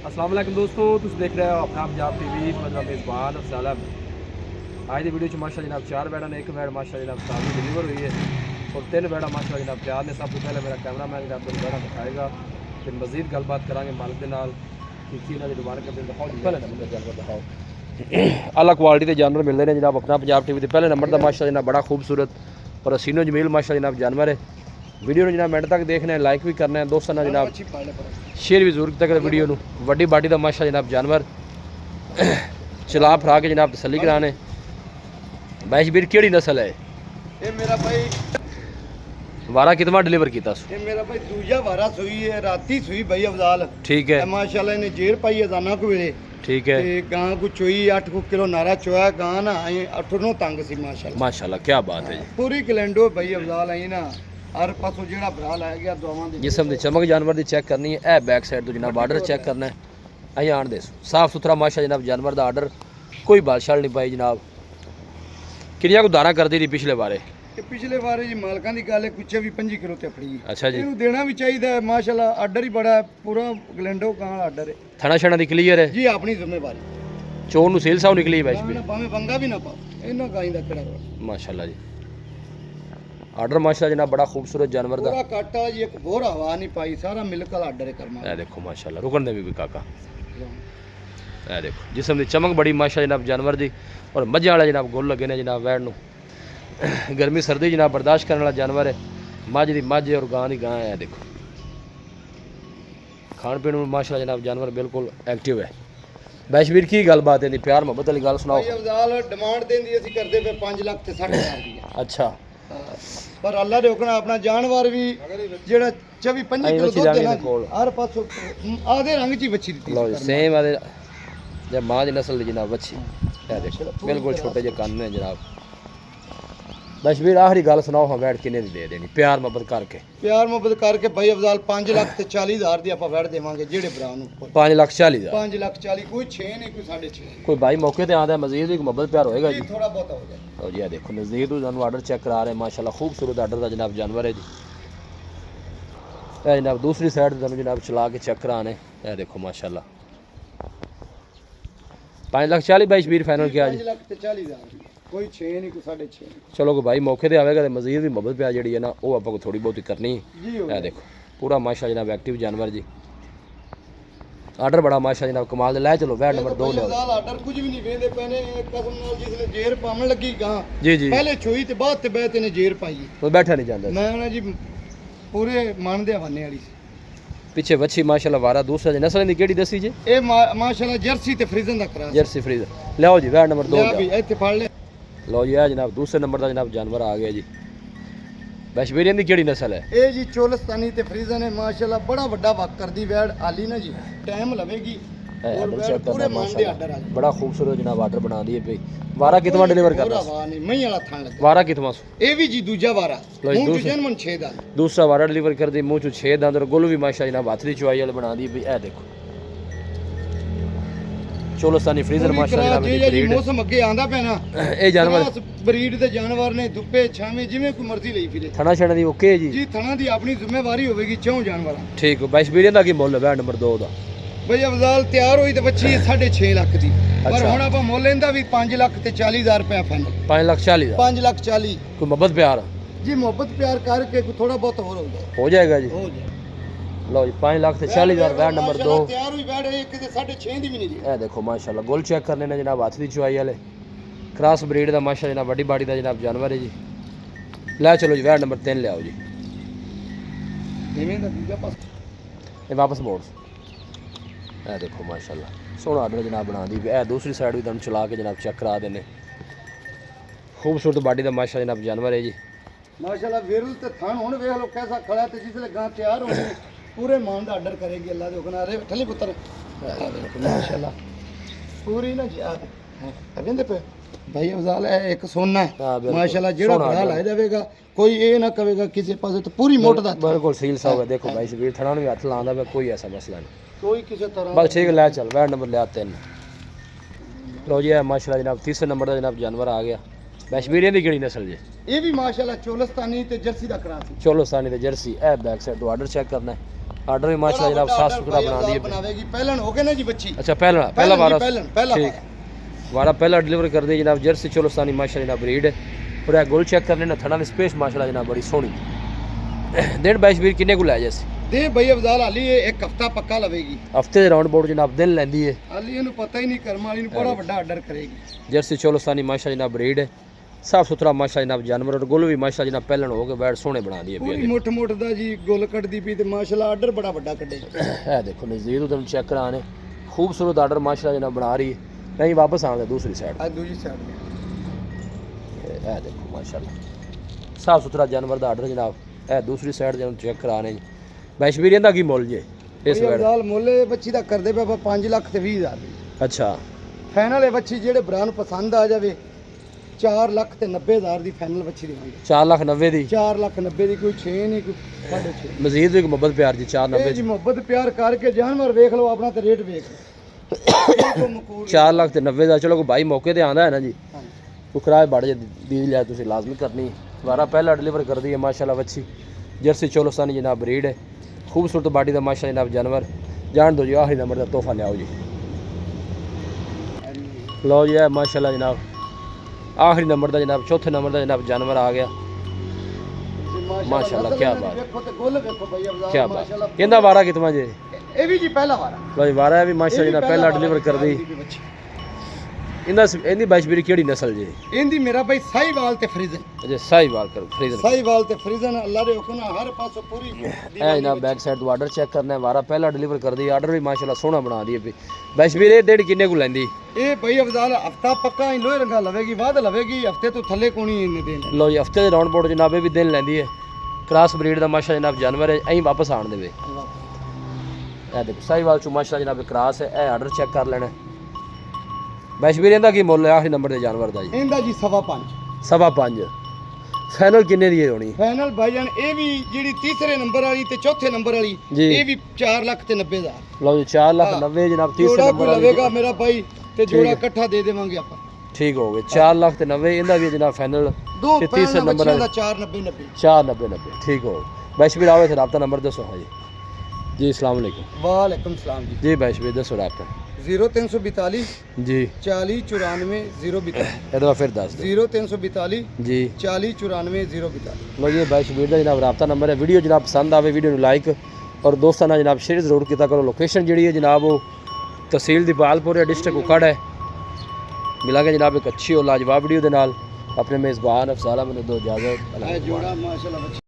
अस्सलाम वालेकुम दोस्तों, तुम देख रहे हो अपना पंजाब टीवी। मेरा मेज़बान अफजाल अहमद। आज की वीडियो माशा जनाब 4 बैडा ने, एक बैड माशा जनाब ताज़ी डिलीवर हुई है और 3 बैडा माशा जनाब तैयार ने। सब तो पहले मेरा कैमरा मैन जनाब को बैडा दिखाएगा, फिर मजीद गलबात करांगे मालिक के नाल कि इन्होंने डिमांड करते दिखाओ। पहले नंबर जानवर दिखाओ, अलग क्वालिटी के जानवर मिलते हैं जनाब अपना पंजाब टीवी के। पहले नंबर का माशा जनाब बड़ा खूबसूरत और हसीनो जमील माशा जनाब जानवर है। वीडियो ने जनाब मिनट तक देखना है, लाइक भी करना है, दोस्तों ने जनाब शेयर भी जरूर तक वीडियो नू। वड्डी बाडी का माशा जनाब जानवर चला फरा के जनाब तसली कराने। बैश बीर केड़ी नस्ल है? ये मेरा भाई वारा कितना डिलीवर किया? ये मेरा भाई दूजा वारा सुई है, राती सुई भाई अफजाल। ठीक है, माशाल्लाह ने जेर पाई अजाना को वेले। ठीक है। ते गां को चोई 8 किलो नारा चोया गां ना आई 8 तंग सी माशाल्लाह। माशाल्लाह क्या बात है जी। पूरी कलेंडो भाई अफजाल आई ना हर पासों जेड़ा भरा लाया गया दुआवां दे। जिसम दी चमक जानवर दी चेक करनी है। ए बैक साइड तो जनाब आर्डर चेक करना है। आई आन दे साफ सुथरा माशा जनाब जानवर दा आर्डर, कोई बादशाह नहीं पाई जनाब। किरिया को दारा कर दी थी पिछले बारे? पिछले बारे जी मालकां दी गल है, कुछ भी 5 किलो ते फड़ी। अच्छा जी, इनु देना भी चाहिए है माशाल्लाह। आर्डर ही बड़ा है, पूरा कलेंडो गां आर्डर है। थना छना दी क्लियर है जी, अपनी जिम्मेवारी। चोर नु सेल साउ निकली बैश भी भाਵੇਂ पंगा भी ना पाओ, इन्हों गाई दा कड़ा माशाल्लाह जी। आर्डर माशाल्लाह जनाब बड़ा खूबसूरत जानवर दा। पूरा काटा जी, एक बोर हवा नहीं पाई, सारा मिलकर आर्डर है करना। ए देखो माशाल्लाह, रुकन दे भी काका। ए देखो जिसम दी चमक बड़ी माशा जनाब जानवर दी। और मजे वाला जनाब गोल लगे ने जनाब वैड नू। गर्मी सर्दी जनाब बर्दाश्त करने वाला जानवर है। मझ दी मझ और गां दी गां है। देखो खान पीन में माशा जनाब जानवर बिल्कुल एक्टिव है। बैशवीर की गल बात है, प्यार मोहब्बत वाली गल सुनाओ। भाई अफजाल डिमांड देंदी ਅਸੀਂ ਕਰਦੇ ਪਏ 5 ਲੱਖ ਤੇ 4.5 ਦੀ। अच्छा, ਪਰ ਅੱਲਾ ਦੇ ਹੁਕਮ ਆਪਣਾ ਜਾਨਵਰ ਵੀ ਜਿਹੜਾ 24-25 ਕਿਲੋ ਦੁੱਧ ਦੇਣਾ ਹਰ ਪਾਸੋਂ ਆਦੇ ਰੰਗ ਚ ਹੀ ਵੱਛੀ ਦਿੱਤੀ। लो जी सेम आदे जब माँ की नस्ल दी जनाब अच्छी है। देखो बिल्कुल छोटे जे कान ने जनाब। बैशवीर आखिरी गल सुनाओ, हाँ बैठ किन्ने दी दे देनी प्यार मोहब्बत करके? ਪਿਆਰ ਮੁਹੱਬਤ ਕਰਕੇ ਭਾਈ ਅਫਜ਼ਾਲ 5 ਲੱਖ ਤੇ 40,000 ਦੀ ਆਪਾਂ ਵੜ ਦੇਵਾਂਗੇ ਜਿਹੜੇ ਭਰਾ ਨੂੰ। 5,40,000। 5 ਲੱਖ 40, ਕੋਈ 6 ਨਹੀਂ, ਕੋਈ 6.5। कोई भाई मौके ते आंदा मजीद भी मोहब्बत प्यार होएगा जी। ਥੋੜਾ ਬਹੁਤਾ ਹੋ ਜਾਏ। लो जी देखो नज़दीक तो जानू आर्डर चेक करा रहे हैं माशाल्लाह खूबसूरत आर्डर का जनाब जानवर है जी। ए जनाब दूसरी साइड से जनाब चला के चेक कराने। ए देखो माशाल्लाह 5,40,000 22 फाइनल किया जी। 5 ਲੱਖ ਤੇ 40,000 ਦੀ, ਕੋਈ 6 नहीं, कोई 6.5। चलो कोई भाई मौके ते आवेगा तो मजीद भी मोहब्बत प्यार जी है ना वो आपको थोड़ी बहुत करनी। जी ए देखो पूरा माशा जनाब एक्टिव जानवर जी। आर्डर बड़ा माशा जनाब कमाल दे। लै चलो वैट नंबर 2 ले अफजाल आर्डर कुछ भी नहीं वेंदे पैने कसम नाल। जिसने जेर पावन लगी गां जी जी पहले छुई ते बाद ते बैठ ने जेर पाई। वो बैठा नहीं जाता। मैं ना जी पूरे मन दे हवाने वाली सी। पीछे बच्ची माशाल्लाह वारा दूसरा जी नस्ल दी केड़ी दसी जी? ए माशाल्लाह जर्सी ते फ्रीजन दा क्रास। जर्सी फ्रीजर लाओ जी वैट नंबर 2 ले भी इत्थे फड़ ले। लो जी है जनाब दूसरे नंबर का जनाब जानवर आ गया जी। बैशवेरियन की केड़ी नस्ल है? ए जी चोलस्तानी ते फ्रीजन है माशाल्लाह। बड़ा बड़ा वक करदी वैड आली ना जी, टाइम लवेगी। और वैड पूरे मन दे आर्डर आ। बड़ा खूबसूरत जनाब आर्डर बना दिए पे। वारा कितना डिलीवर कर रहा? वारा नहीं मई वाला थान लगा। वारा कितना? ए भी जी दूजा वारा मुंह च जन्मन 6 दा। दूसरा वारा डिलीवर कर दी मुंह च 6 दांत और गुल भी माशा जनाब हाथ दी चुआई वाले बना दिए पे। ए देखो चोलस्तानी फ्रीजर माशा जनाब दी ब्रीड। मौसम अगे आंदा पे ना ए जानवर ब्रीड दे जानवर ने धुप्पे छावे जिवें कोई मर्जी ਲਈ ਫਿਰੇ। थना छना दी ओके जी। जी थना दी अपनी जिम्मेवारी होवेगी चौं जानवरां। ठीक है बैशवेरियन का की मुੱਲ है वैट नंबर 2 ਦਾ? भाई अफजाल तैयार हुई तो बच्ची 6.5 ਲੱਖ ਦੀ। पर ਹੁਣ ਆਪਾਂ ਮੁੱਲ ਇਹਦਾ ਵੀ 5 ਲੱਖ ਤੇ 40,000 ਰੁਪਏ ਫਾਈਨਲ। 5,40,000 5 ਲੱਖ 40। कोई मोहब्बत प्यार जी मोहब्बत प्यार करके कोई थोड़ा बहुत और हो जाएगा जी। हो जाए। लो जी 5,40,000 वैट नंबर 2 तैयार हुई बैठ एक ते 6.5 ਦੀ भी नहीं दी। ए देखो माशाल्लाह गोल चेक करने ने जनाब हाथ दी चुआई वाले क्रॉस ब्रीड का माशा जनाब बड़ी बाड़ी का जनाब जानवर है जी। लै चलो जी वैट नंबर 3 ले आओ जी। जिवें दा दूजा पास ये वापस मोड़। ए देखो माशाल्लाह सोहना आर्डर जनाब बना दी। ए दूसरी साइड भी तुम चला के जनाब चेक करा देने। खूबसूरत बाडी का माशा जनाब जानवर है जी। माशाल्लाह विरल ते थान हुन वेख लो कैसा खड़ा ते जिसले गां तैयार होनी पूरे मान दा आर्डर करेगी अल्लाह दे हुक्म नाल। ठली पुत्र माशाल्लाह पूरी ना जी अवेंदे पे भाई अफजाल है एक सोना है माशाल्लाह। जेड़ा भरा ला जावेगा कोई ये ना कहेगा किसी पासे तो पूरी मोट दा बिल्कुल सील सा है। देखो भाई शबीर थना भी हाथ लांदा पे कोई ऐसा मसला नहीं। कोई किसी तरह बस ठीक है लै चल वैट नंबर ले आते हैं। लो जी है माशाल्लाह जनाब तीसरे नंबर का जनाब जानवर आ गया। बैशवेरियन की केड़ी नस्ल जी? ये भी माशाल्लाह चोलस्तानी ते जर्सी दा क्रास है। चोलस्तानी ते जर्सी। ए बैक साइड तो आर्डर चेक करना है। ਆਰਡਰ ਵੀ ਮਾਸ਼ਾਅੱਲਾ ਜਨਾਬ ਸਾਫ ਸੁਥਰਾ ਬਣਾਉਂਦੀ ਹੈ। ਬਣਾਵੇਗੀ ਪਹਿਲਣ ਹੋ ਗਏ ਨਾ ਜੀ ਬੱਚੀ। ਅੱਛਾ ਪਹਿਲਾ ਵਾਰਾ ਪਹਿਲਾ वारा पहला डिलीवर कर दी जनाब। जर्सी चोलोस्तानी माशाल्लाह जनाब ब्रीड है। और यह गोल चेक कर लेना थना में स्पेस माशाल्लाह जनाब बड़ी सोहनी। दिन 22 बीर किन्ने को लै जैसे दे भाई अफजाल हाली एक हफ्ता पक्का लवेगी। हफ्ते दे राउंड बोर्ड जनाब दिन लैंदी है। हाली इहनू पता ही नहीं कर्म वाली नू बड़ा बड़ा ऑर्डर करेगी। जर्सी चोलोस्तानी माशाल्लाह जनाब ब्रीड है। साफ सुथरा माशाल्लाह जनाब जानवर और गोल भी माशाल्लाह जनाब पहलन हो गए बैठ सोहने बना दिए पूरी मुठ मुठ दा जी गोल कटदी पई ते माशाल्लाह ऑर्डर बड़ा बड़ा कटेगी। है देखो नज़दीक तुम चेक कराने खूबसूरत ऑर्डर माशाल्लाह जनाब बना रही है। नहीं वापस आने दूसरी साइड दूसरी साइड ए देखो माशाल्लाह साफ सुथरा जानवर दा ऑर्डर जनाब। ए दूसरी साइड जन चेक कराने जी। बैशबीरी दा की मुल जे इस वेड़ दाल मुल बच्ची दा करदे पे 5 लाख ते 20 हज़ार। अच्छा फाइनल है बच्ची जेड़े भरा नू पसंद आ जावे 4 लाख ते 90 हज़ार दी फाइनल बच्ची देवांगे। 4 लाख 90 दी 4 लाख 90 दी कोई 6 नहीं कोई 6.5 मजीद भी मोहब्बत प्यार जी 490 जी मोहब्बत प्यार करके जानवर देख लो अपना ते रेट देख 4 लाख ते 90 दा। चलो कोई भाई मौके ते आंदा है ना जी कोई किराए बढ़ जे दी लिया तुसी लाजमी करनी। वारा पहला डिलीवर कर दी है माशाल्लाह बच्ची। जर्सी चोलोस्तानी जनाब ब्रीड है। खूबसूरत बाडी दा माशाल्लाह जनाब जानवर। जान दो जी आखिरी नंबर दा तोहफा लियाओ जी। लो जी है माशाल्लाह जनाब आखिरी नंबर दा जनाब चौथे नंबर दा जनाब जानवर आ गया माशाल्लाह। क्या बात क्या बात। इंदा वारा कितना जे ये भी जी पहला वारा भाई वारा है भी माशाल्लाह जनाब पहला डिलीवर कर दी। इंदा इंदी बैशबीरी केड़ी नस्ल जे इंदी मेरा भाई साहिवाल ते फ्रीजन। अच्छा साहिवाल कर फ्रीजन साहिवाल ते फ्रीजन अल्लाह दे हुक्म नाल हर पासों पूरी है जनाब। बैक साइड तो ऑर्डर चेक करना है। वारा पहला डिलीवर कर दी ऑर्डर भी माशाल्लाह सोहना बना दी है। बैशबीरी डेढ़ किन्ने को लैंदी ए भाई अफजाल हफ्ता पक्का ही लोहे रंगा लवेगी बाद लवेगी हफ्ते तो थल्ले कोनी इन्ने दिन। लो जी हफ्ते दे राउंड बोर्ड जनाब भी दिन लैंदी है। क्रॉस ब्रीड दा माशाल्लाह जनाब जानवर है अहीं वापस आन देवे। ए देखो साहिवाल चो माशाल्लाह जनाब क्रॉस है। ए ऑर्डर चेक कर लेना। बैशबीरी इंदा की मुੱਲ है आखिरी नंबर दे जानवर दा जी इंदा जी 5.5 5.5 फाइनल किन्ने दी होनी फाइनल भाईजान ए भी जेडी तीसरे नंबर वाली ते चौथे नंबर वाली ए भी 4 लाख ते 90 हज़ार। लो जी 4 लाख 90 जनाब तीसरे नंबर वाली लवेगा मेरा भाई ते जोड़ा इकट्ठा दे देवांगे अपन। ठीक हो गए 4 लाख ते 90 इंदा भी जनाब फाइनल दो ते तीसरे नंबर वाला 490 ठीक हो। बैशबीर आओ थे राब्ता नंबर दसो। हाँ जी अस्सलाम वालेकुम। वालेकुम सलाम जी। जी बैशबीर दसो राब्ता 0342 जी 40 94 042 एक दफ़ा फिर दस 0342 जी 40 94 042। लो जी बैशबीर का जनाब राब्ता नंबर है। वीडियो जनाब पसंद आवे वीडियो को लाइक और दोस्तों ना जनाब शेयर जरूर किया करो। लोकेशन जी है जनाब वो तहसील दीपालपुर है डिस्ट्रिक्ट उखड़ है। मिलांगे जनाब एक अच्छी और लाजवाब वीडियो के नाल। अपने मेज़बान अफसाला मैंने दो इजाज़त। जोड़ा माशाल्लाह।